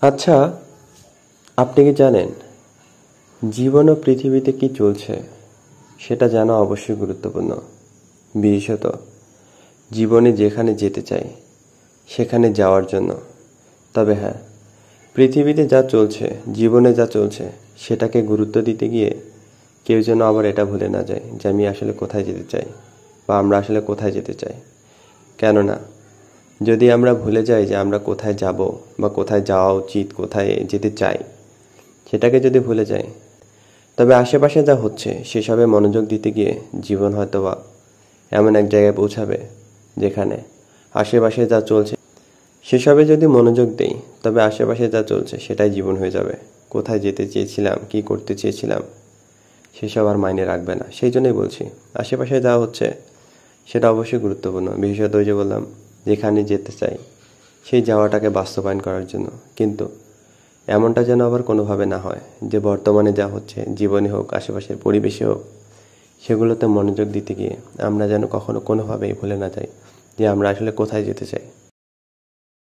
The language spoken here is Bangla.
আচ্ছা, আপনি কি জানেন জীবন ও পৃথিবীতে কি চলছে সেটা জানা অবশ্যই গুরুত্বপূর্ণ। বিশেষত জীবনে যেখানে যেতে চাই সেখানে যাওয়ার জন্য। তবে হ্যাঁ, পৃথিবীতে যা চলছে, জীবনে যা চলছে সেটাকে গুরুত্ব দিতে গিয়ে কেউ যেন আবার এটা ভুলে না যায় যে আমি আসলে কোথায় যেতে চাই বা আমরা আসলে কোথায় যেতে চাই। কেননা যদি আমরা ভুলে যাই যে আমরা কোথায় যাব বা কোথায় যাওয়া উচিত, কোথায় যেতে চাই, সেটাকে যদি ভুলে যাই, তবে আশেপাশে যা হচ্ছে সেসবে মনোযোগ দিতে গিয়ে জীবন হয়তোবা এমন এক জায়গায় পৌঁছাবে যেখানে আশেপাশে যা চলছে সেসবে যদি মনোযোগ দেই, তবে আশেপাশে যা চলছে সেটাই জীবন হয়ে যাবে। কোথায় যেতে চেয়েছিলাম, কি করতে চেয়েছিলাম, সেসব আর মাইনে রাখবে না। সেই জন্যই বলছি, আশেপাশে যা হচ্ছে সেটা অবশ্যই গুরুত্বপূর্ণ। বিশেষত ওই যে বললাম, যেখানে যেতে চাই সেই যাওয়াটাকে বাস্তবায়ন করার জন্য। কিন্তু এমনটা যেন আবার কোনোভাবে না হয় যে বর্তমানে যা হচ্ছে, জীবনে হোক, আশেপাশের পরিবেশে হোক, সেগুলোতে মনোযোগ দিতে গিয়ে আমরা যেন কখনো কোনোভাবেই ভুলে না যাই যে আমরা আসলে কোথায় যেতে চাই।